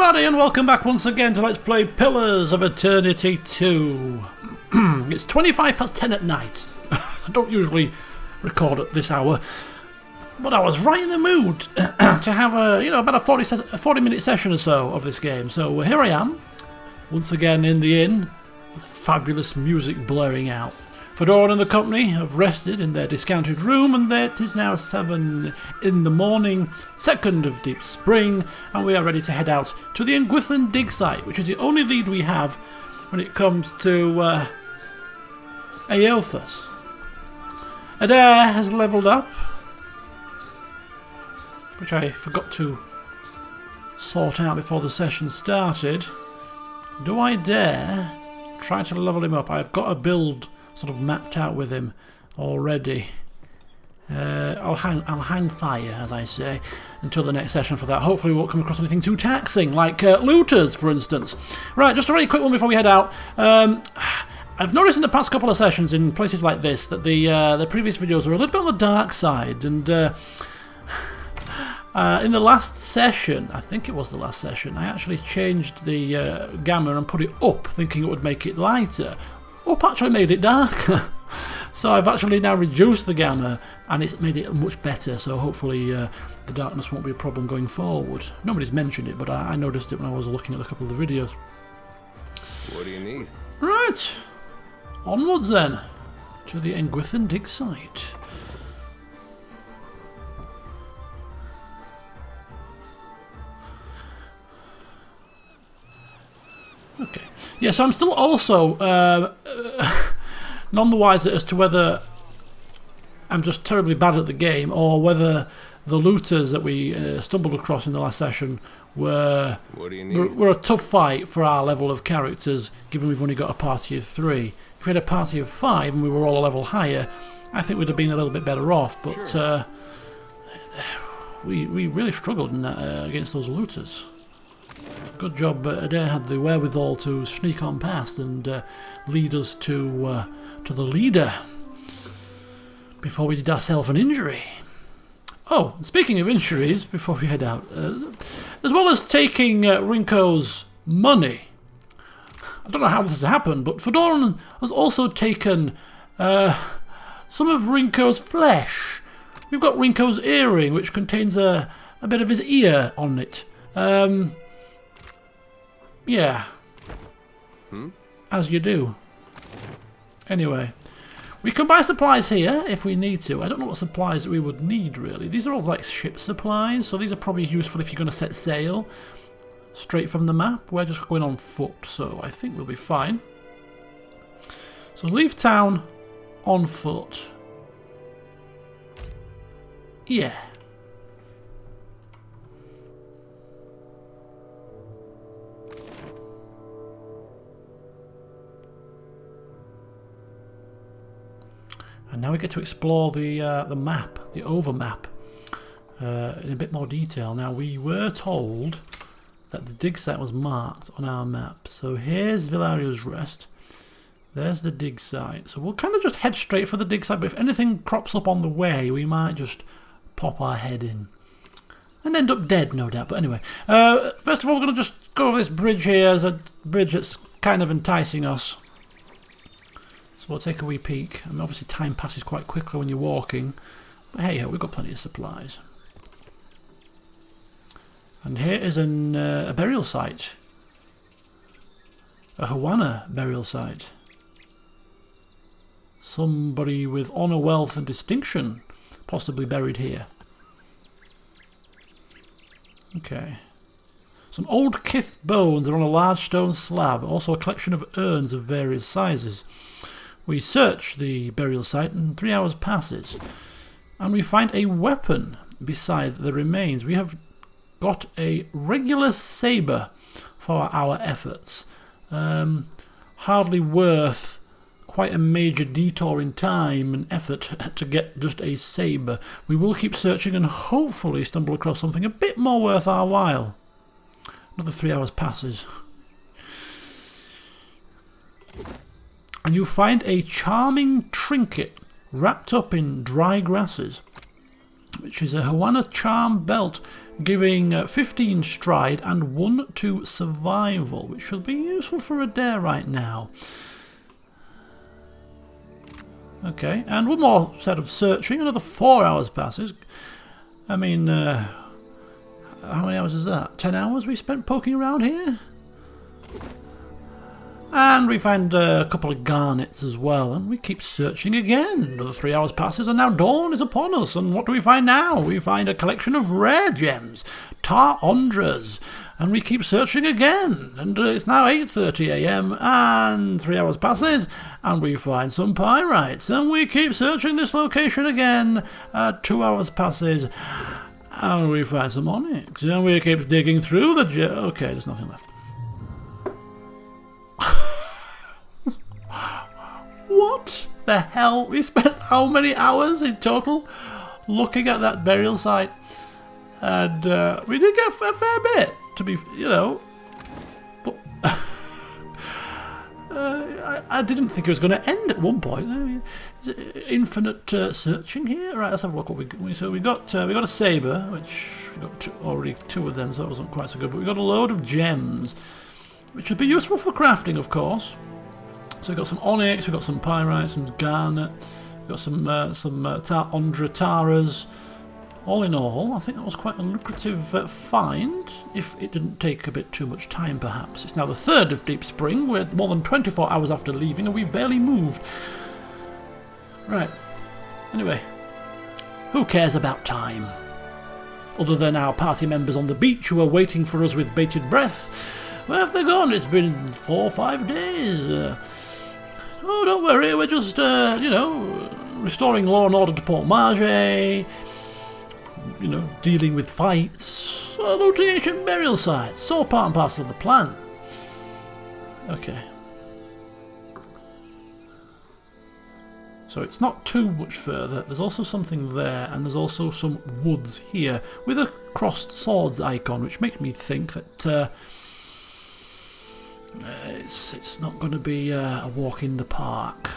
everybody, and welcome back once again to Let's Play Pillars of Eternity 2. It's 25 past 10 at night. I don't usually record at this hour, but I was right in the mood to have about a 40-minute session or so of this game. So here I am, once again in the inn, with fabulous music blaring out. Fedora and the company have rested in their discounted room, and it is now 7 in the morning, 2nd of deep spring, and we are ready to head out to the Engwithan Digsite, which is the only lead we have when it comes to Eothas. Adair has levelled up, which I forgot to sort out before the session started. Do I dare try to level him up? I've got a build sort of mapped out with him already. I'll hang fire, as I say, until the next session for that. Hopefully we won't come across anything too taxing, like looters, for instance. Right, just a really quick one before we head out. I've noticed in the past couple of sessions in places like this that the previous videos were a little bit on the dark side, and in the last session, I think it was the last session, I actually changed the gamma and put it up, thinking it would make it lighter. Up actually made it darker. So I've actually now reduced the gamma and it's made it much better, so hopefully the darkness won't be a problem going forward. Nobody's mentioned it, but I noticed it when I was looking at a couple of the videos. What do you need? Right, onwards then to the Engwithan Digsite. Okay. Yes, I'm still also none the wiser as to whether I'm just terribly bad at the game or whether the looters that we stumbled across in the last session were a tough fight for our level of characters, given we've only got a party of 3. If we had a party of 5 and we were all a level higher, I think we'd have been a little bit better off, but sure. We really struggled in that, against those looters. Good job, Adair had the wherewithal to sneak on past and lead us to the leader before we did ourselves an injury. Oh, speaking of injuries, before we head out, as well as taking Rinko's money, I don't know how this has happened, but Fedoran has also taken some of Rinko's flesh. We've got Rinko's earring, which contains a bit of his ear on it. Yeah. As you do. Anyway, we can buy supplies here if we need to. I don't know what supplies we would need, really. These are all like ship supplies, so these are probably useful if you're going to set sail straight from the map. We're just going on foot, so I think we'll be fine. So leave town on foot. Yeah. And now we get to explore the map, the overmap, in a bit more detail. Now, we were told that the dig site was marked on our map. So here's Villario's Rest. There's the dig site. So we'll kind of just head straight for the dig site, but if anything crops up on the way, we might just pop our head in. And end up dead, no doubt. But anyway, first of all, we're going to just go over this bridge here. There's a bridge that's kind of enticing us. We'll take a wee peek. I mean, obviously time passes quite quickly when you're walking, but hey, we've got plenty of supplies. And here is a burial site. A Hawana burial site. Somebody with honour, wealth and distinction possibly buried here. Okay. Some old kith bones are on a large stone slab, also a collection of urns of various sizes. We search the burial site and 3 hours passes and we find a weapon beside the remains. We have got a regular sabre for our efforts. Hardly worth quite a major detour in time and effort to get just a sabre. We will keep searching and hopefully stumble across something a bit more worth our while. Another 3 hours passes. And you find a charming trinket wrapped up in dry grasses, which is a Hawana charm belt giving 15 stride and 1 to survival, which should be useful for a dare right now. Okay, and one more set of searching, another 4 hours passes. I mean, how many hours is that? 10 hours we spent poking around here? And we find a couple of garnets as well, and we keep searching again. Another 3 hours passes, and now dawn is upon us. And what do we find now? We find a collection of rare gems, tar ondras, and we keep searching again. And it's now 8:30 AM, and 3 hours passes, and we find some pyrites, and we keep searching this location again. 2 hours passes, and we find some onyx, and we keep digging through the okay, there's nothing left. What the hell? We spent how many hours in total looking at that burial site? And we did get a fair bit, to be, you know. But I didn't think it was going to end at one point. Infinite searching here. Right, let's have a look what we so we got a saber, which we got already 2 of them, so that wasn't quite so good. But we got a load of gems, which would be useful for crafting, of course. So we've got some onyx, we've got some pyrite, some garnet, we've got some tar ondra taras. All in all, I think that was quite a lucrative find, if it didn't take a bit too much time perhaps. It's now the 3rd of Deep Spring, we're more than 24 hours after leaving and we've barely moved. Right, anyway, who cares about time? Other than our party members on the beach who are waiting for us with bated breath. Where have they gone? It's been 4 or 5 days. Oh, don't worry, we're just, you know, restoring law and order to Port Marge, you know, dealing with fights, looting ancient burial sites, so part and parcel of the plan. Okay. So it's not too much further, there's also something there, and there's also some woods here, with a crossed swords icon, which makes me think that it's not going to be a walk in the park.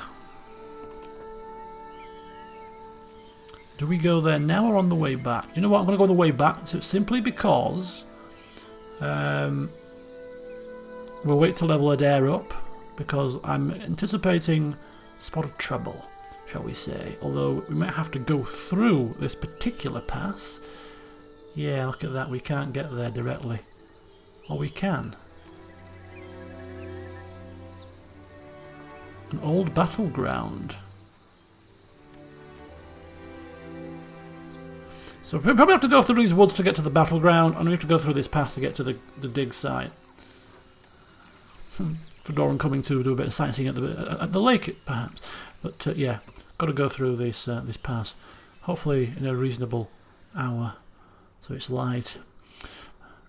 Do we go there now or on the way back? Do you know what? I'm going to go on the way back simply because we'll wait to level Adair up, because I'm anticipating a spot of trouble, shall we say. Although we might have to go through this particular pass. Yeah, look at that. We can't get there directly. Or we can. An old battleground. So we probably have to go through these woods to get to the battleground, and we have to go through this path to get to the dig site. Fedoran coming to do a bit of sightseeing at the lake, perhaps. But yeah, got to go through this pass. Hopefully in a reasonable hour, so it's light.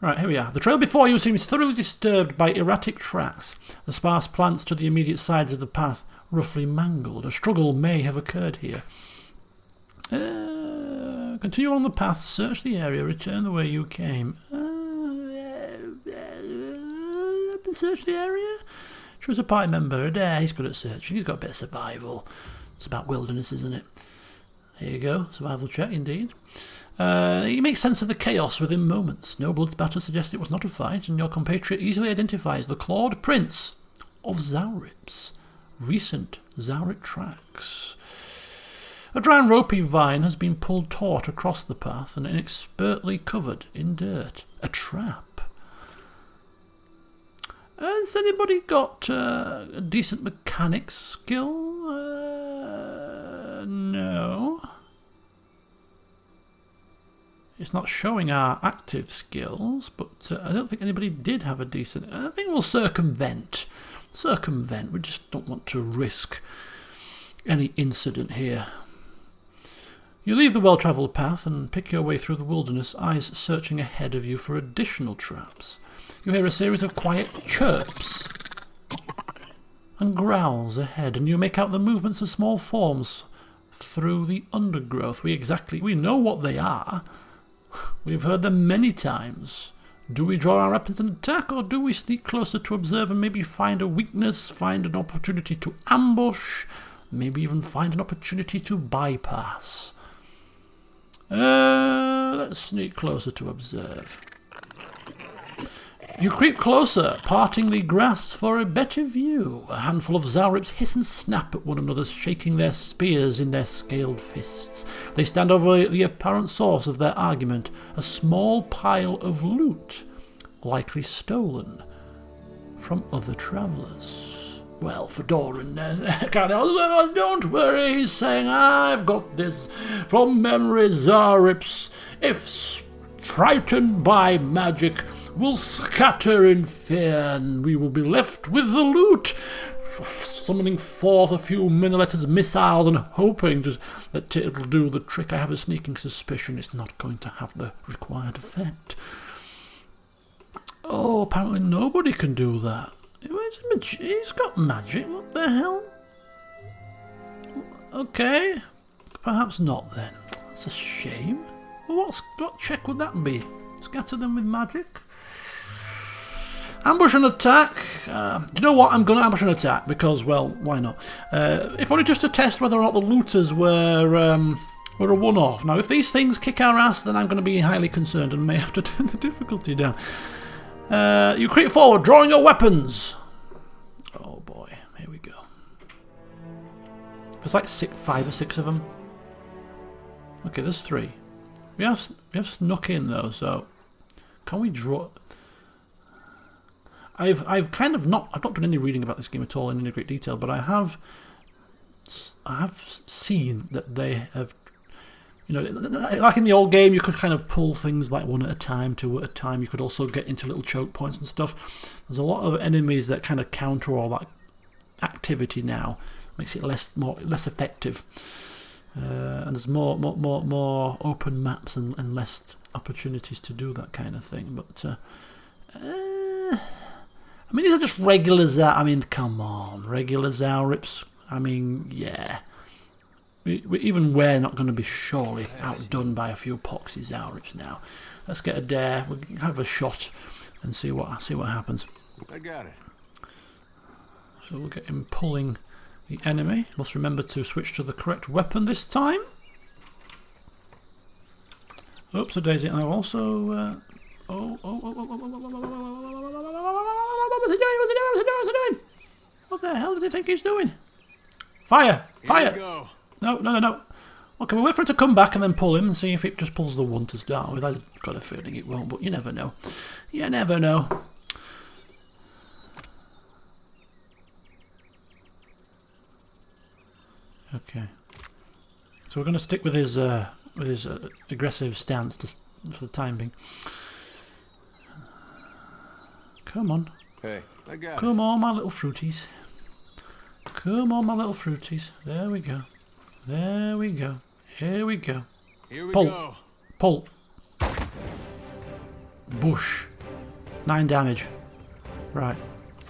Right, here we are. The trail before you seems thoroughly disturbed by erratic tracks. The sparse plants to the immediate sides of the path roughly mangled. A struggle may have occurred here. Continue along the path, search the area, return the way you came. Search the area? Choose a party member. Adair, he's good at searching. He's got a bit of survival. It's about wilderness, isn't it? Here you go. Survival check, indeed. You make sense of the chaos within moments. No blood spatter suggests it was not a fight, and your compatriot easily identifies the clawed prints of Zaurips. Recent Zaurip tracks. A dry and ropey vine has been pulled taut across the path and inexpertly covered in dirt. A trap. Has anybody got a decent mechanics skill? No. It's not showing our active skills, but I don't think anybody did have a decent... I think we'll circumvent. We just don't want to risk any incident here. You leave the well-travelled path and pick your way through the wilderness, eyes searching ahead of you for additional traps. You hear a series of quiet chirps and growls ahead, and you make out the movements of small forms through the undergrowth. We know what they are. We've heard them many times. Do we draw our weapons and attack, or do we sneak closer to observe and maybe find a weakness, find an opportunity to ambush, maybe even find an opportunity to bypass? let's sneak closer to observe. You creep closer, parting the grass for a better view. A handful of Zaurips hiss and snap at one another, shaking their spears in their scaled fists. They stand over the apparent source of their argument, a small pile of loot, likely stolen from other travellers. Well, Fedoran don't worry, he's saying, I've got this from memory. Zaurips, if frightened by magic, will scatter in fear, and we will be left with the loot. Summoning forth a few Minolet's missiles and hoping that it'll do the trick. I have a sneaking suspicion it's not going to have the required effect. Oh, apparently nobody can do that. He's got magic, what the hell? Okay, perhaps not then. That's a shame. Well, what check would that be? Scatter them with magic? Ambush and attack. Do you know what? I'm going to ambush and attack because, well, why not? If only just to test whether or not the looters were a one-off. Now, if these things kick our ass, then I'm going to be highly concerned and may have to turn the difficulty down. You creep forward, drawing your weapons. Oh boy, here we go. There's like 5 or 6 of them. Okay, there's 3. We have snuck in though, so can we draw? I've kind of not done any reading about this game at all in any great detail, but I have seen that they have, you know, like in the old game, you could kind of pull things like 1 at a time, 2 at a time. You could also get into little choke points and stuff. There's a lot of enemies that kind of counter all that activity now, makes it less effective. And there's more open maps and less opportunities to do that kind of thing. But I mean, these are just regular I mean, come on, regular Zaurips. I mean, yeah. Even we're not going to be surely outdone by a few poxy Zaurips now. Let's get a dare. We'll have a shot and see what happens. I got it. So we'll get him pulling the enemy. Must remember to switch to the correct weapon this time. Oops, a daisy. And I've also. What's he doing? What the hell does he think he's doing? Fire! Fire! No. Okay, we'll wait for it to come back and then pull him and see if it just pulls the one to start with. I've got a feeling it won't, but you never know. You never know. Okay. So we're going to stick with his aggressive stance for the time being. Come on. Hey, I got it. Come on, my little fruities. Come on, my little fruities. There we go. There we go. Here we go. Here we Pull. go. Pull. Bush. 9 damage. Right.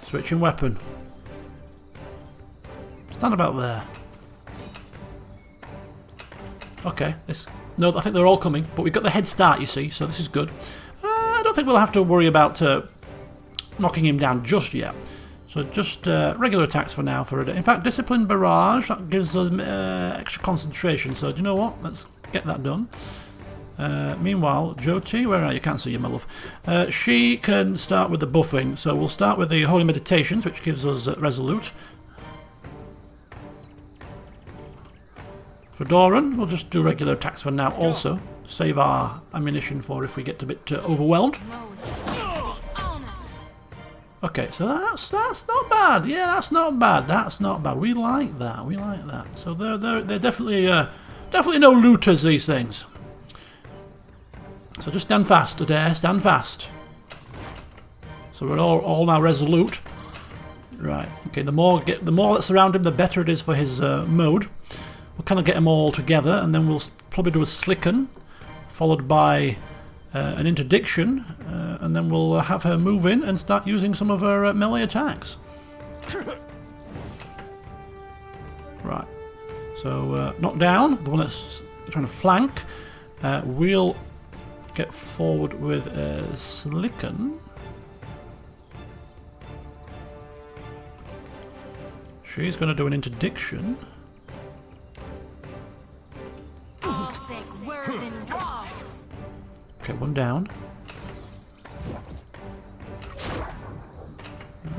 Switching weapon. Stand about there. Okay. No, I think they're all coming, but we've got the head start, you see, so this is good. I don't think we'll have to worry about knocking him down just yet. So just regular attacks for now. In fact, Discipline Barrage, that gives us extra concentration. So do you know what? Let's get that done. Meanwhile, Jyoti, where are you? Can't see you, my love. She can start with the buffing. So we'll start with the Holy Meditations, which gives us Resolute. For Doran, we'll just do regular attacks for now also. Save our ammunition for if we get a bit overwhelmed. Okay, so that's not bad. Yeah, that's not bad. That's not bad. We like that. We like that. So they're definitely no looters, these things. So just stand fast, Adair. Stand fast. So we're all now resolute. Right. Okay. The more that surround him, the better it is for his mode. We'll kind of get them all together, and then we'll probably do a Slicken, followed by an Interdiction, and then we'll have her move in and start using some of her melee attacks. Right. So knock down, the one that's trying to flank. We'll get forward with a Slicken. She's going to do an Interdiction. Okay, one down.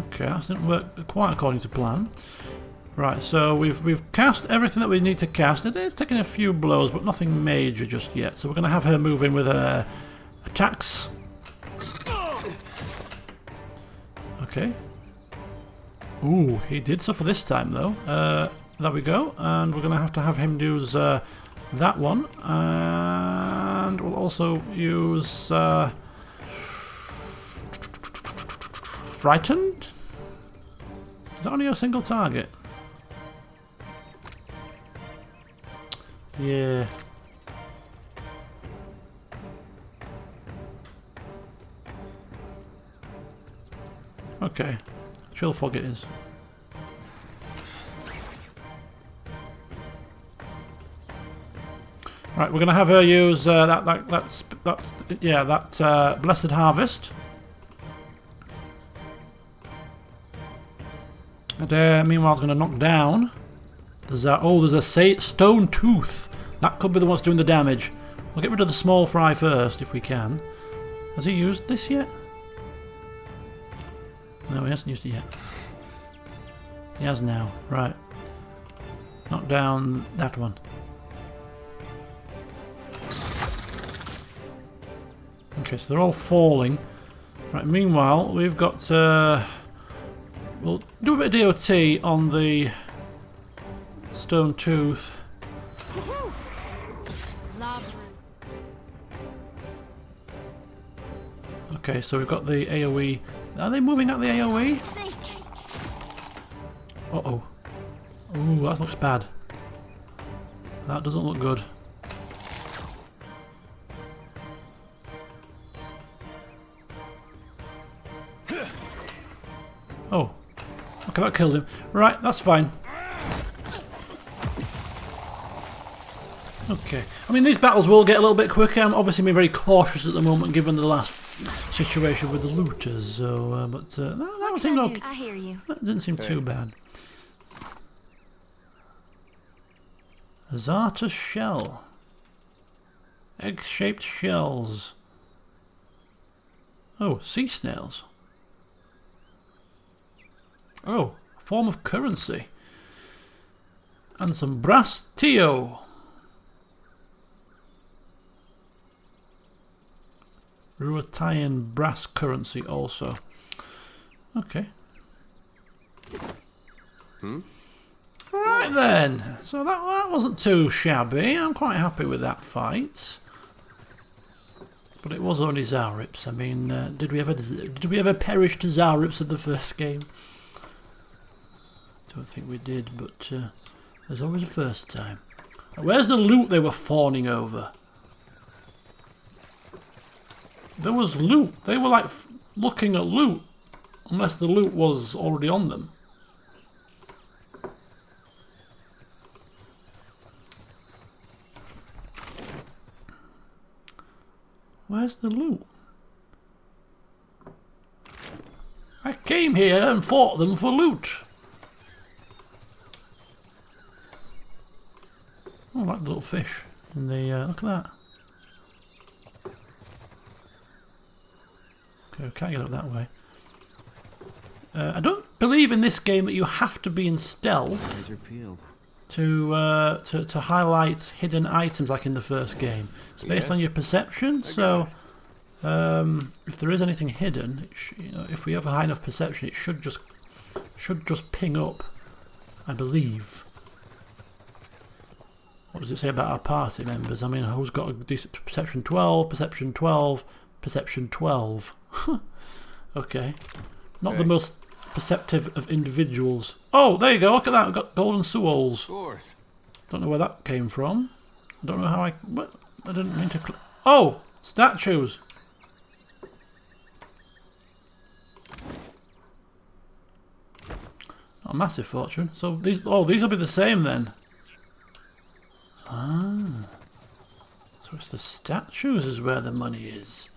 Okay, that didn't work quite according to plan. Right, so we've cast everything that we need to cast. It is taking a few blows, but nothing major just yet. So we're going to have her move in with her attacks. Okay. Ooh, he did suffer this time though. There we go, and we're going to have him use that one, and we'll also use Frightened? Is that only a single target? Yeah. Okay. Chill fog it is. Right, we're gonna have her use that Blessed Harvest. And meanwhile, it's gonna knock down. There's a stone tooth. That could be the one that's doing the damage. We'll get rid of the small fry first if we can. Has he used this yet? No, he hasn't used it yet. He has now. Right. Knock down that one. Okay, so they're all falling. Right, meanwhile, we've got... we'll do a bit of DOT on the stone tooth. Okay, so we've got the AoE. Are they moving out the AoE? Uh-oh. Ooh, that looks bad. That doesn't look good. Oh. Okay, that killed him. Right, that's fine. Okay. I mean, these battles will get a little bit quicker. I'm obviously being very cautious at the moment, given the last situation with the looters. So, that seemed okay. I hear you. That didn't seem too bad. Eothas shell. Egg-shaped shells. Oh, sea snails. Oh, a form of currency. And some brass teo. Ruatayan brass currency also. Okay. Right then. So that wasn't too shabby. I'm quite happy with that fight. But it was only Zarips. I mean, did we ever perish to Zarips in the first game? Don't think we did, but there's always a first time. Where's the loot they were fawning over? There was loot. They were like looking at loot, unless the loot was already on them. Where's the loot? I came here and fought them for loot. Oh, I like the little fish in the, look at that. Okay, can't get up that way. I don't believe in this game that you have to be in stealth to highlight hidden items like in the first game. It's based on your perception, so if there is anything hidden, if we have a high enough perception, it should just ping up, I believe. What does it say about our party members? I mean, who's got a decent perception? 12, perception 12, perception 12. Okay. Not the most perceptive of individuals. Oh, there you go. Look at that. We've got golden souls. Don't know where that came from. I don't know how what? I didn't mean to... Oh! Statues! Not a massive fortune. So these will be the same then. Ah. So it's the statues is where the money is.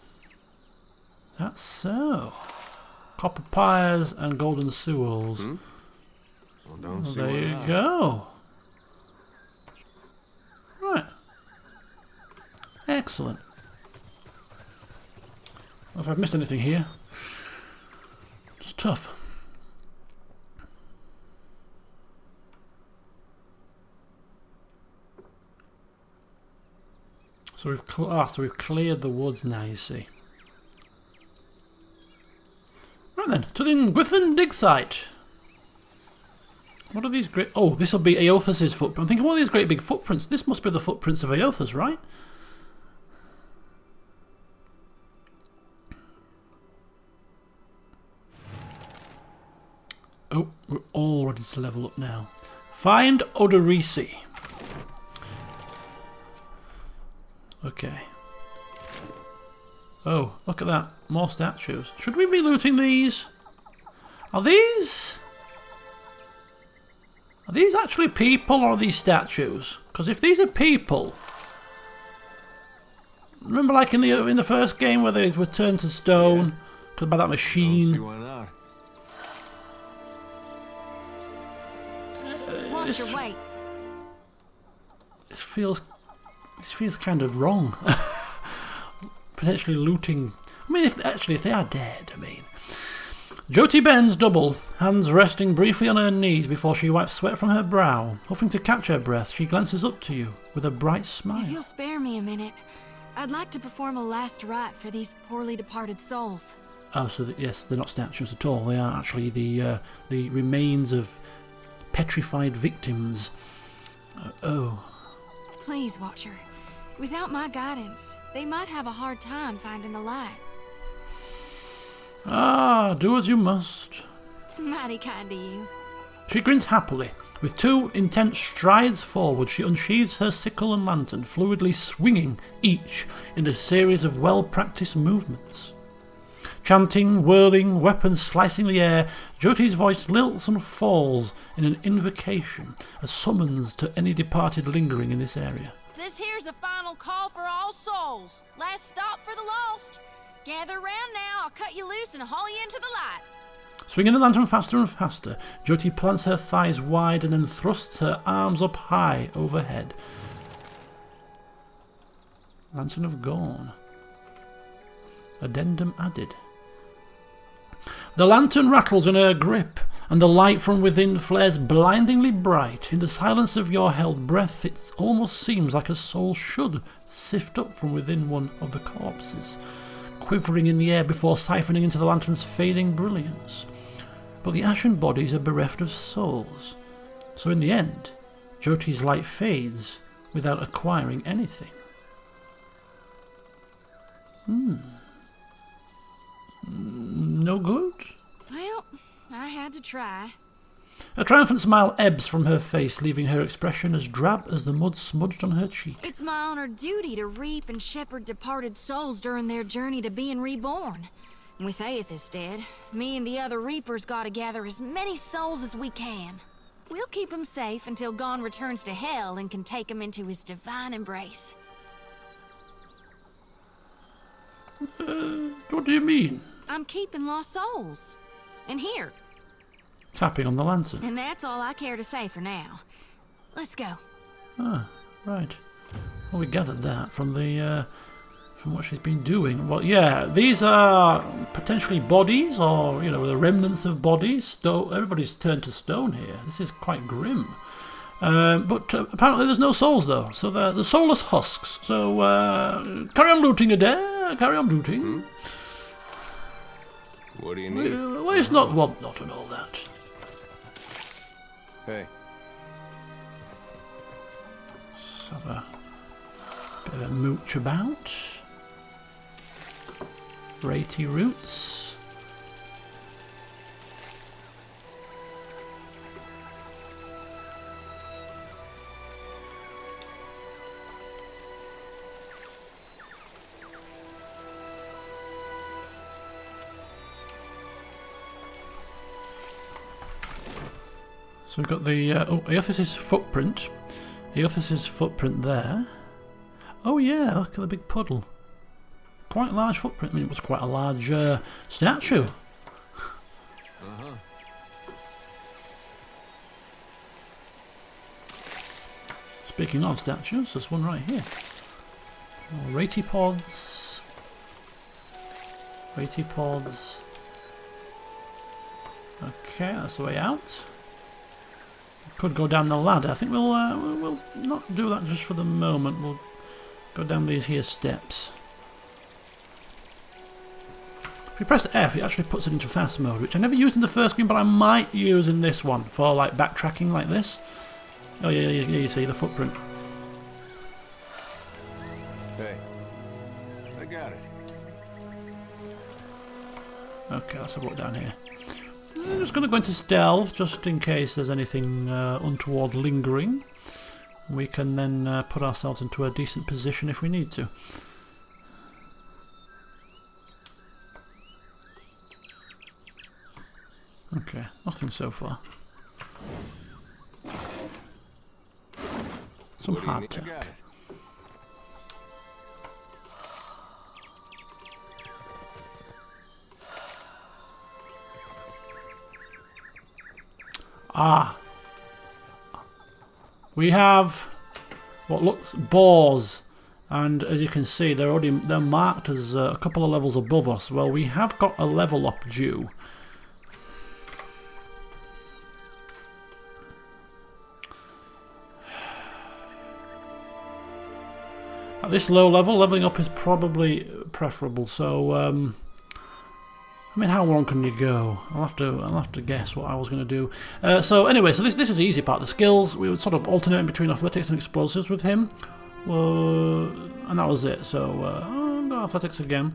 That's so. Copper pyres and golden souls. Well, there you go. Right. Excellent. if I've missed anything here. It's tough. So we've cleared the woods now, you see. Right then, to the Engwithan Digsite. What are these great... Oh, this will be Eothas' footprint. I'm thinking, what are these great big footprints? This must be the footprints of Eothas, right? Oh, we're all ready to level up now. Find Odorisi. Okay. Oh, look at that. More statues. Should we be looting these? Are these actually people or are these statues? Because if these are people... Remember like in the first game where they were turned to stone by that machine? Watch your weight. This feels kind of wrong. Potentially looting. I mean, if they are dead, I mean. Jyoti bends double, hands resting briefly on her knees before she wipes sweat from her brow. Hoping to catch her breath, she glances up to you with a bright smile. If you'll spare me a minute, I'd like to perform a last rite for these poorly departed souls. Oh, so yes, they're not statues at all. They are actually the remains of petrified victims. Oh. Please, Watcher. Without my guidance, they might have a hard time finding the light. Ah, do as you must. Mighty kind of you. She grins happily. With two intense strides forward, she unsheathes her sickle and lantern, fluidly swinging each in a series of well-practiced movements. Chanting, whirling, weapons slicing the air, Jyoti's voice lilts and falls in an invocation, a summons to any departed lingering in this area. This here's a final call for all souls. Last stop for the lost. Gather round now, I'll cut you loose and haul you into the light. Swinging the lantern faster and faster, Jyoti plants her thighs wide and then thrusts her arms up high overhead. Lantern of Gorn. Addendum added. The lantern rattles in her grip, and the light from within flares blindingly bright. In the silence of your held breath, it almost seems like a soul should sift up from within one of the corpses, quivering in the air before siphoning into the lantern's fading brilliance. But the ashen bodies are bereft of souls, so in the end, Jyoti's light fades without acquiring anything. No good? Well, I had to try. A triumphant smile ebbs from her face, leaving her expression as drab as the mud smudged on her cheek. It's my honored duty to reap and shepherd departed souls during their journey to being reborn. With Eothas dead, me and the other reapers gotta gather as many souls as we can. We'll keep them safe until Gon returns to hell and can take them into his divine embrace. What do you mean? I'm keeping lost souls. And here. Tapping on the lantern. And that's all I care to say for now. Let's go. Ah, right. Well, we gathered that from what she's been doing. Well, yeah, these are potentially bodies, or the remnants of bodies. Everybody's turned to stone here. This is quite grim. But apparently there's no souls though, so they're the soulless husks. So carry on looting, Adair. Carry on looting. What do you need? Well, it's not want not and all that. Hey. Let's have a bit of a mooch about. Ratey roots. So we've got the Eothas' footprint. Eothas' footprint there. Oh yeah, look at the big puddle. Quite a large footprint. I mean, it was quite a large statue. Speaking of statues, there's one right here. More Ratey pods. Weighty pods. Okay, that's the way out. Could go down the ladder. I think we'll not do that just for the moment. We'll go down these here steps. If you press F, it actually puts it into fast mode, which I never used in the first game, but I might use in this one for like backtracking like this. Oh yeah, you see the footprint. Hey, I got it. Okay, let's have a look down here. I'm just going to go into stealth, just in case there's anything untoward lingering. We can then put ourselves into a decent position if we need to. Okay, nothing so far. Some hardtack. Ah, we have what looks boars, and as you can see, they're marked as a couple of levels above us. Well, we have got a level up due. At this low level, leveling up is probably preferable. So, I mean, how long can you go? I'll have to guess what I was going to do. So anyway, so this is the easy part. The skills, we would sort of alternate between athletics and explosives with him, and that was it. So I'll go athletics again.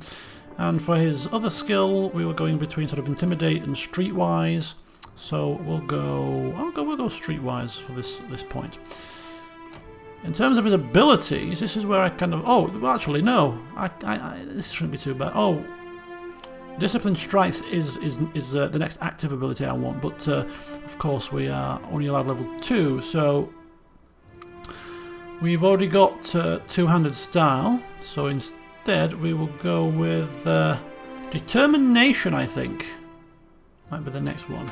And for his other skill, we were going between sort of intimidate and streetwise. So we'll go streetwise for this point. In terms of his abilities, this is where I kind of... Oh, well, actually, no. This shouldn't be too bad. Oh, Discipline Strikes is the next active ability I want, but of course we are only allowed level 2, so we've already got two-handed style, so instead we will go with Determination, I think. Might be the next one.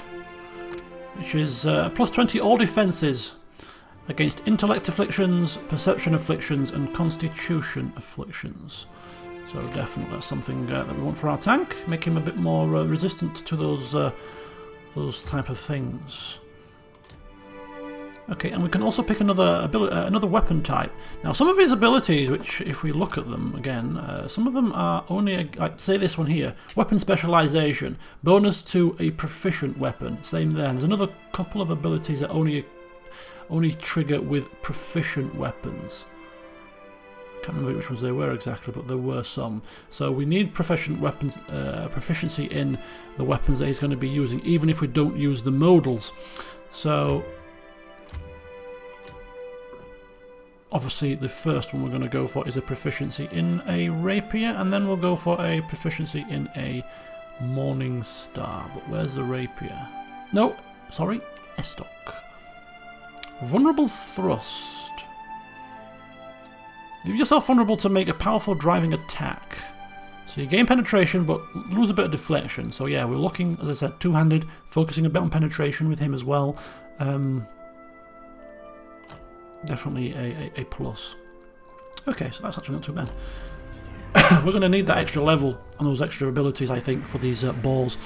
Which is plus 20 all defences against intellect afflictions, perception afflictions, and constitution afflictions. So definitely that's something that we want for our tank. Make him a bit more resistant to those type of things. Okay, and we can also pick another weapon type. Now, some of his abilities, which if we look at them again, some of them are only, like say this one here, weapon specialization, bonus to a proficient weapon. Same there. There's another couple of abilities that only trigger with proficient weapons. Can't remember which ones they were exactly, but there were some. So we need proficient weapons, proficiency in the weapons that he's going to be using, even if we don't use the modals. So obviously the first one we're going to go for is a proficiency in a rapier, and then we'll go for a proficiency in a morning star. But where's the rapier? No, sorry, estoc. Vulnerable thrust. Leave yourself vulnerable to make a powerful driving attack. So you gain penetration but lose a bit of deflection. So yeah, we're looking, as I said, two-handed, focusing a bit on penetration with him as well. Definitely a plus. Okay, so that's actually not too bad. We're going to need that extra level and those extra abilities, I think, for these balls.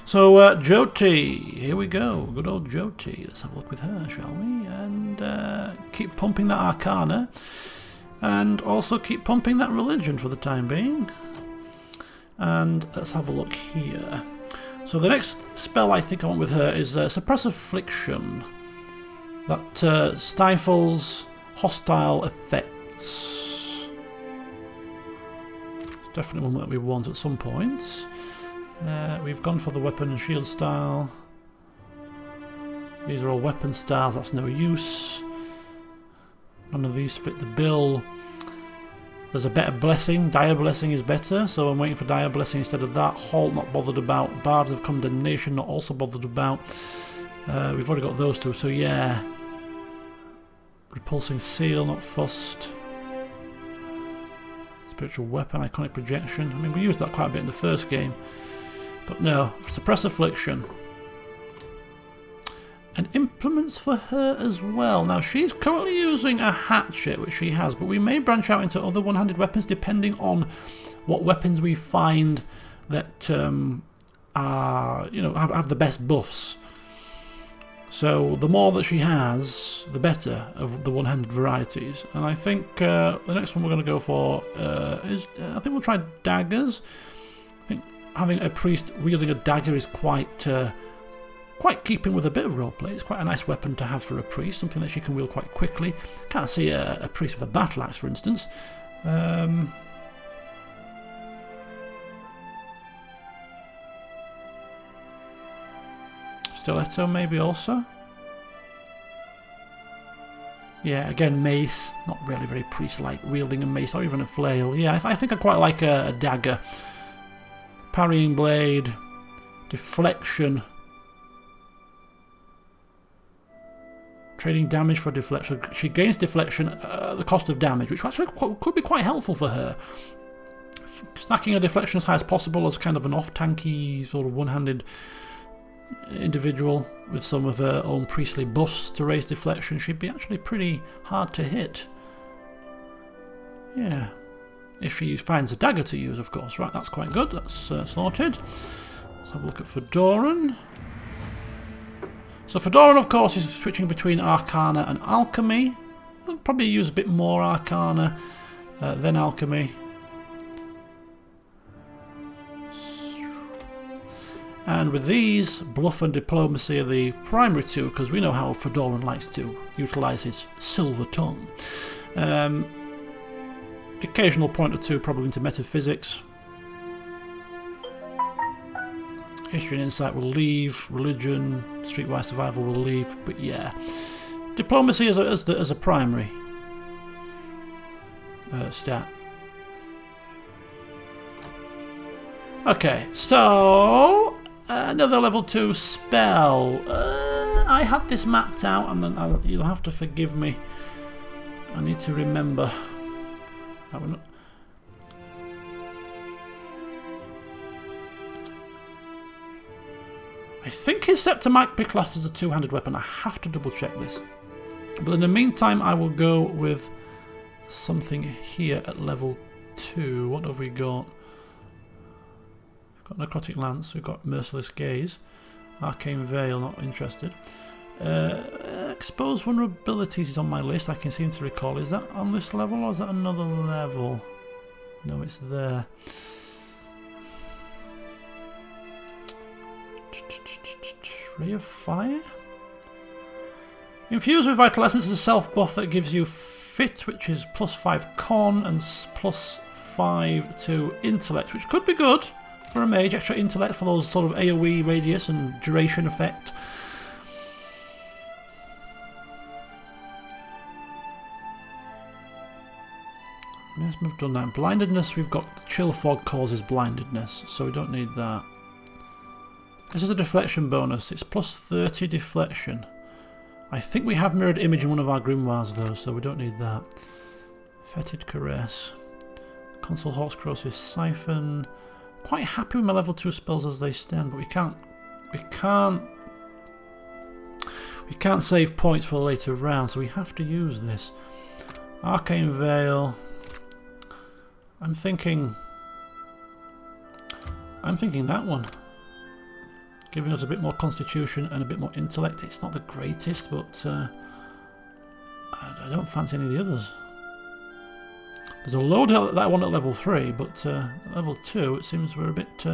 So, Jyoti, here we go. Good old Jyoti. Let's have a look with her, shall we? And keep pumping that Arcana. And also keep pumping that Religion for the time being. And let's have a look here. So the next spell I think I want with her is Suppress Affliction. That stifles hostile effects. It's definitely one that we want at some point. We've gone for the weapon and shield style. These are all weapon styles, that's no use. None of these fit the bill. There's a better blessing. Dire Blessing is better, so I'm waiting for Dire Blessing instead of that. Halt, not bothered about. Bards of Condemnation, not also bothered about. We've already got those two, so yeah. Repulsing Seal, not fussed. Spiritual Weapon, Iconic Projection. I mean, we used that quite a bit in the first game. But no, Suppress Affliction. And implements for her as well. Now, she's currently using a hatchet, which she has, but we may branch out into other one-handed weapons depending on what weapons we find that are, you know, have the best buffs. So the more that she has, the better of the one-handed varieties. And I think the next one we're going to go for is, I think we'll try daggers. I think having a priest wielding a dagger is quite keeping with a bit of roleplay. It's quite a nice weapon to have for a priest, something that she can wield quite quickly. Can't see a priest with a battle axe, for instance. Stiletto maybe also. Yeah, again mace, not really very priest-like, wielding a mace or even a flail. Yeah, I think I quite like a dagger. Parrying blade, deflection, trading damage for deflection. She gains deflection at the cost of damage, which actually could be quite helpful for her. Stacking a deflection as high as possible as kind of an off-tanky sort of one-handed individual with some of her own priestly buffs to raise deflection, she'd be actually pretty hard to hit. Yeah, if she finds a dagger to use, of course. Right, that's quite good. That's sorted. Let's have a look at Fedoran. So Fedoran, of course, is switching between Arcana and Alchemy. I'll probably use a bit more Arcana than Alchemy. And with these, Bluff and Diplomacy are the primary two, because we know how Fedoran likes to utilise his silver tongue. Occasional point or two probably into Metaphysics. History and Insight will leave. Religion, Streetwise Survival will leave. But yeah, Diplomacy as a primary stat. Okay, so another level 2 spell. I had this mapped out, and you'll have to forgive me. I need to remember. I think his scepter might be classed as a two-handed weapon. I have to double check this. But in the meantime, I will go with something here at level 2. What have we got? We've got Necrotic Lance, we've got Merciless Gaze, Arcane Veil, not interested. Exposed Vulnerabilities is on my list, I can seem to recall. Is that on this level or is that another level? No, it's there. Ray of Fire? Infused with Vital Essence is a self buff that gives you Fit, which is +5 Con and +5 to Intellect, which could be good for a mage. Extra Intellect for those sort of AoE radius and duration effect. Yes, we've done that. Blindedness, we've got Chill Fog causes blindedness, so we don't need that. This is a deflection bonus. It's +30 deflection. I think we have Mirrored Image in one of our grimoires though, so we don't need that. Fetid Caress. Consul Hawkscross's Siphon. Quite happy with my level 2 spells as they stand, but we can't save points for later rounds, so we have to use this. Arcane Veil. I'm thinking that one. Giving us a bit more constitution and a bit more intellect. It's not the greatest, but I don't fancy any of the others. There's a load that I want at level 3, but at level 2 it seems we're a bit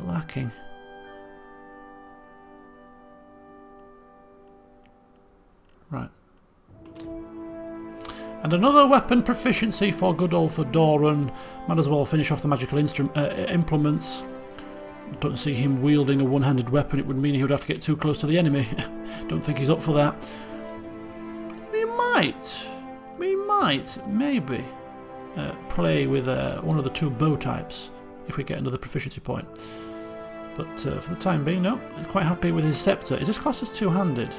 lacking. Right. And another weapon proficiency for good old Fedoran. Might as well finish off the magical implements. Don't see him wielding a one-handed weapon. It would mean he would have to get too close to the enemy. Don't think he's up for that. We might, maybe play with one of the 2 bow types if we get another proficiency point. But for the time being, no. He's quite happy with his scepter. Is this class as two-handed?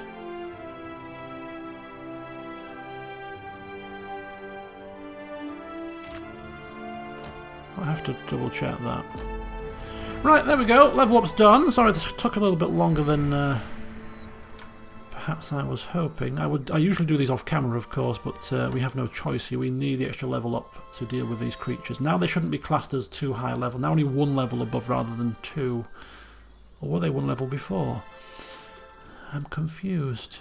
I'll have to double check that. Right, there we go. Level up's done. Sorry, this took a little bit longer than perhaps I was hoping. I usually do these off camera, of course, but we have no choice here. We need the extra level up to deal with these creatures. Now they shouldn't be classed as too high level. Now only 1 level above rather than 2. Or were they 1 level before? I'm confused.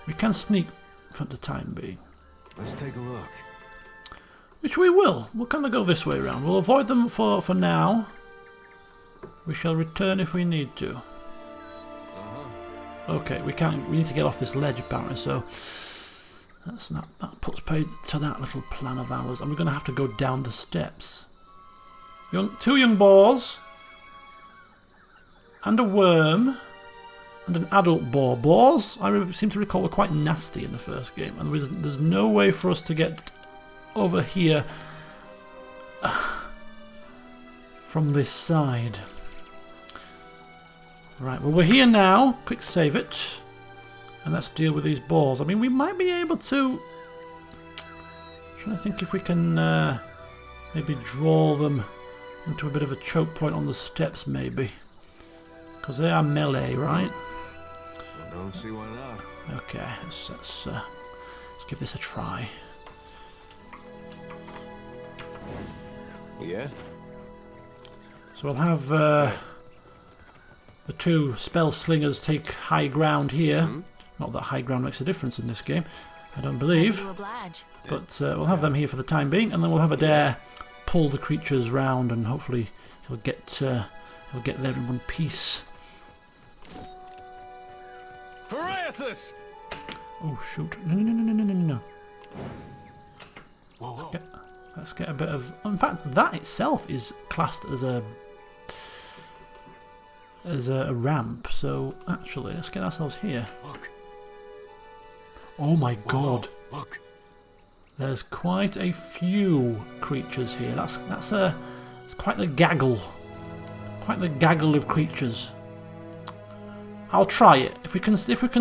We can sneak for the time being. Let's take a look. Which we will. We'll kind of go this way around. We'll avoid them for now. We shall return if we need to. Okay, we need to get off this ledge apparently, so that puts paid to that little plan of ours. And we're going to have to go down the steps. 2 young boars, and a worm, and an adult boar. Boars, I seem to recall, were quite nasty in the first game, and there's no way for us to get over here from this side. Right, well we're here now. Quick save it. And let's deal with these balls. I mean, we might be able to... I'm trying to think if we can maybe draw them into a bit of a choke point on the steps, maybe. Because they are melee, right? I don't see why not. Okay, let's give this a try. Yeah? So we'll have... the 2 spell slingers take high ground here. Not that high ground makes a difference in this game, I don't believe. But we'll have them here for the time being, and then we'll have Adair pull the creatures round, and hopefully he'll get there in one piece. For Eothas! Oh shoot! No! Whoa. Let's get a bit of. In fact, that itself is classed as a ramp, so actually let's get ourselves here. Look. Oh my god. Look. There's quite a few creatures here. It's quite the gaggle. Quite the gaggle of creatures. I'll try it. If we can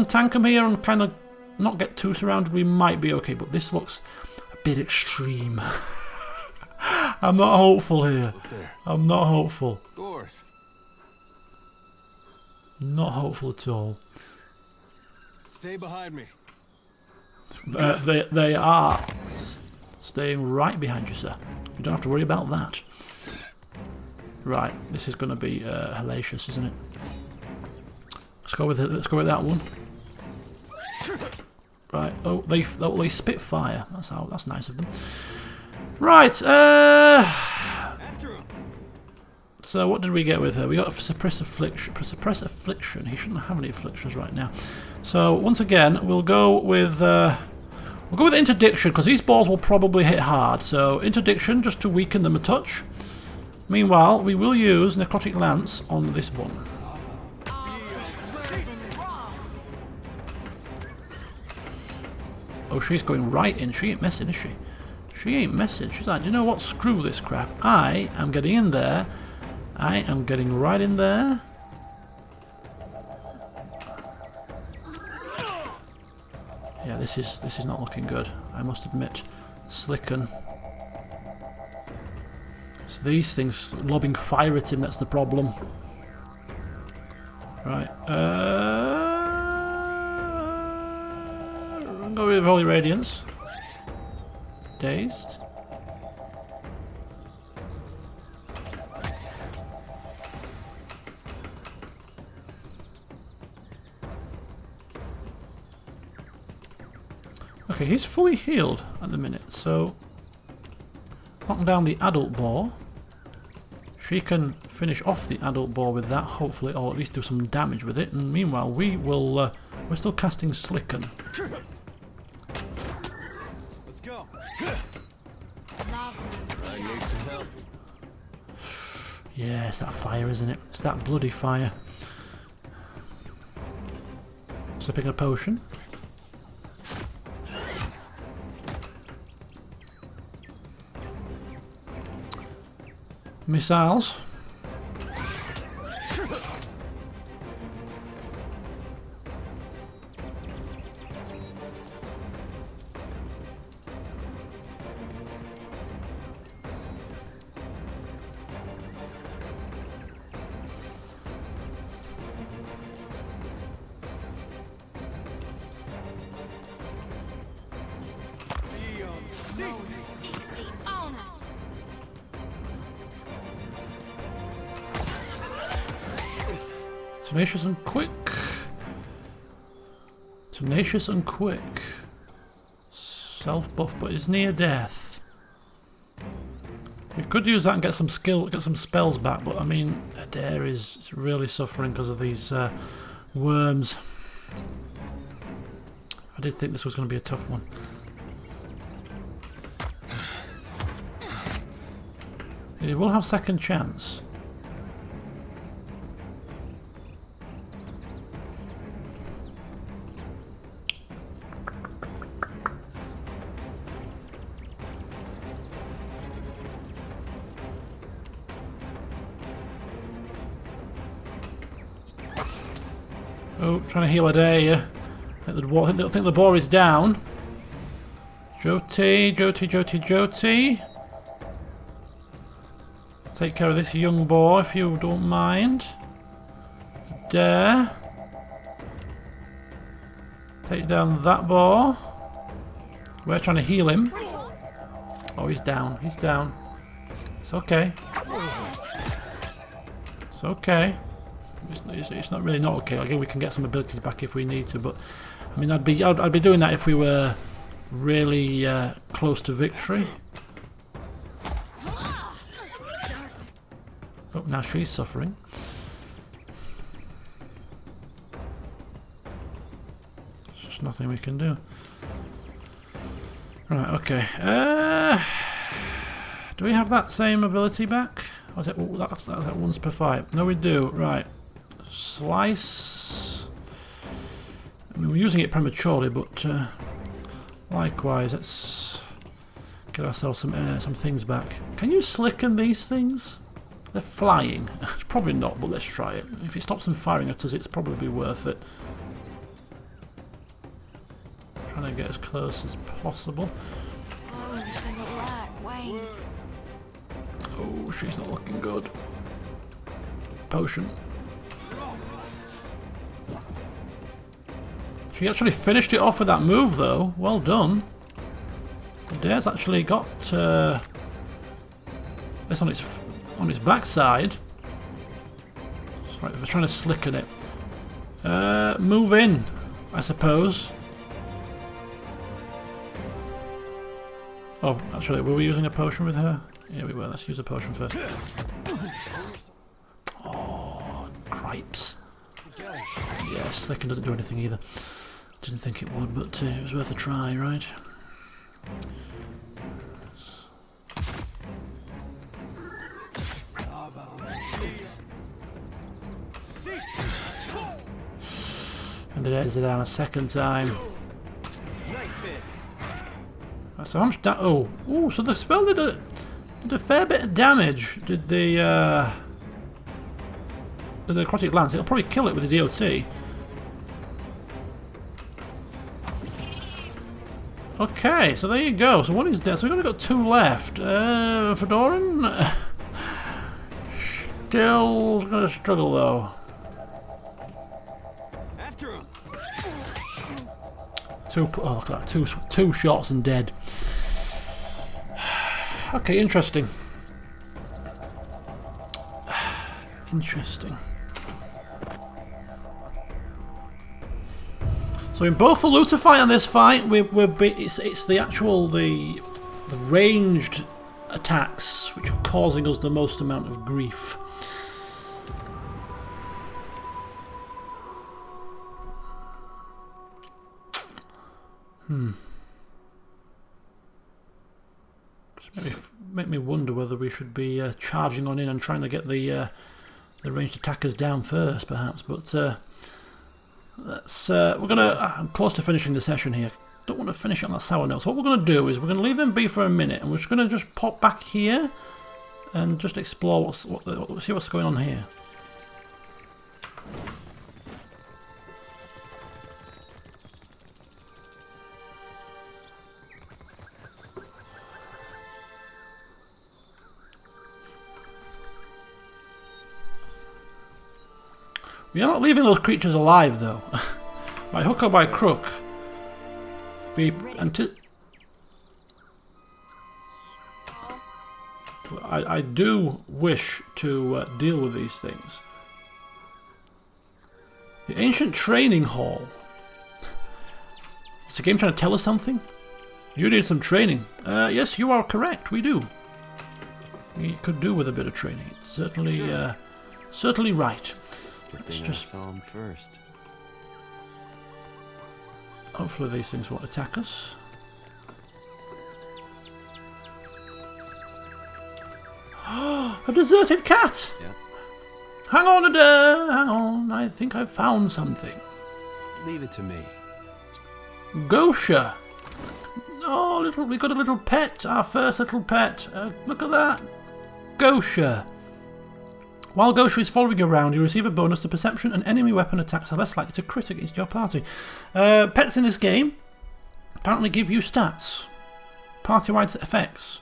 tank them here and kind of not get too surrounded, we might be okay, but this looks a bit extreme. I'm not hopeful here. I'm not hopeful. Doors. Not hopeful at all. Stay behind me. They are staying right behind you, sir. You don't have to worry about that. Right, this is going to be hellacious, isn't it? Let's go with it. Let's go with that one. Right. Oh, they spit fire. That's nice of them. Right. So what did we get with her? We got suppress affliction. He shouldn't have any afflictions right now. So once again, we'll go with interdiction, because these balls will probably hit hard. So interdiction, just to weaken them a touch. Meanwhile, we will use necrotic lance on this one. Oh, she's going right in. She ain't messing, is she? She ain't messing. She's like, do you know what? Screw this crap. I am getting in there. I am getting right in there. Yeah, this is not looking good, I must admit. Slicken. It's these things lobbing fire at him that's the problem. Right. I'll go with Holy Radiance. Dazed. Okay, he's fully healed at the minute, so knock down the adult boar. She can finish off the adult boar with that, hopefully, or at least do some damage with it. And meanwhile, we're still casting Slicken. Let's go. I need some help. Yeah, it's that fire, isn't it? It's that bloody fire. Sipping a potion. Missiles. Digsite on us. Tenacious and quick. Tenacious and quick. Self-buff, but is near death. We could use that and get some skill, get some spells back, but I mean, Adair is really suffering because of these worms. I did think this was going to be a tough one. He will have second chance. Oh, trying to heal Adair. I think the boar is down. Jyoti. Take care of this young boy if you don't mind. Adair. Take down that boar. We're trying to heal him. Oh, he's down. He's down. It's okay. It's okay. It's not really not okay. Again, we can get some abilities back if we need to, but I mean, I'd be doing that if we were really close to victory. Oh, now she's suffering. There's just nothing we can do. Right. Okay. Do we have that same ability back? Or is it? Oh, that's at once per fight. No, we do. Right. Slice. I mean, we're using it prematurely, but likewise, let's get ourselves some things back. Can you slicken these things? They're flying. Probably not, but let's try it. If it stops them firing at us, it's probably worth it. Trying to get as close as possible. Oh, she's not looking good. Potion. She actually finished it off with that move, though. Well done. Adair's actually got this on its backside. Right, we're trying to slicken it. Move in, I suppose. Oh, actually, were we using a potion with her? Yeah, we were. Let's use a potion first. Oh, cripes. Yeah, slicken doesn't do anything either. Didn't think it would, but it was worth a try, right? And it is down a second time. So how much oh, so the spell did a fair bit of damage. Did the necrotic lance? It'll probably kill it with the DOT. Okay, so there you go. So one is dead. So we've only got two left. Fedoran still gonna struggle though. After him. Two shots and dead. Okay, interesting. Interesting. So in both the looter fight and this fight, it's the actual the ranged attacks which are causing us the most amount of grief. Make me wonder whether we should be charging on in and trying to get the ranged attackers down first, perhaps. But I'm close to finishing the session here. Don't want to finish it on that sour note. So what we're going to do is we're going to leave them be for a minute, and we're just going to pop back here and just explore see what's going on here. We are not leaving those creatures alive, though. By hook or by crook, we I do wish to deal with these things. The Ancient Training Hall. Is the game trying to tell us something? You need some training. Yes, you are correct. We do. We could do with a bit of training. It's certainly, Sure. certainly right. Good Let's thing just... I saw him first. Hopefully these things won't attack us. A deserted cat! Yep. Hang on, Adair, hang on. I think I've found something. Leave it to me. Gosha. Oh, we got a little pet. Our first little pet. Look at that. Gosha. While Gosha is following you around, you receive a bonus to perception, and enemy weapon attacks are less likely to crit against your party. Pets in this game apparently give you stats. Party-wide effects.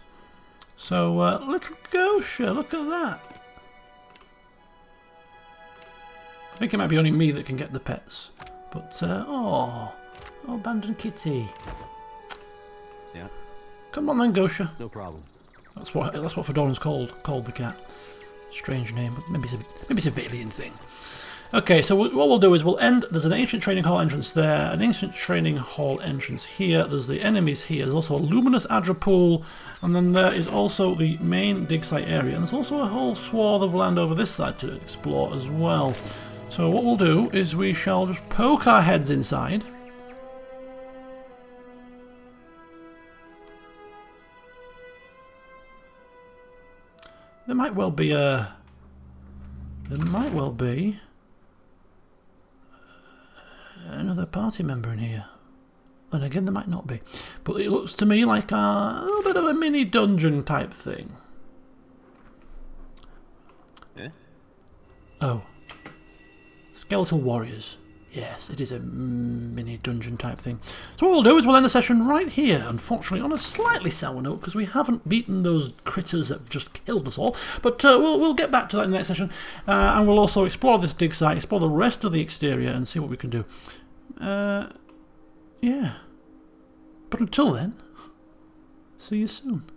So, little Gosha, look at that. I think it might be only me that can get the pets. But, oh, abandoned kitty. Yeah. Come on then, Gosha. No problem. That's what Fedoran's called the cat. Strange name, but maybe it's a Valian thing. Okay, so what we'll do is we'll end. There's an ancient training hall entrance there, an ancient training hall entrance here. There's the enemies here. There's also a luminous Adra pool, and then there is also the main dig site area. And there's also a whole swath of land over this side to explore as well. So what we'll do is we shall just poke our heads inside. There might well be another party member in here. And again, there might not be. But it looks to me like a little bit of a mini dungeon type thing. Eh? Oh. Skeletal warriors. Yes, it is a mini dungeon type thing. So what we'll do is we'll end the session right here, unfortunately on a slightly sour note, because we haven't beaten those critters that have just killed us all. But we'll get back to that in the next session, and we'll also explore this dig site, explore the rest of the exterior, and see what we can do. Yeah. But until then, see you soon.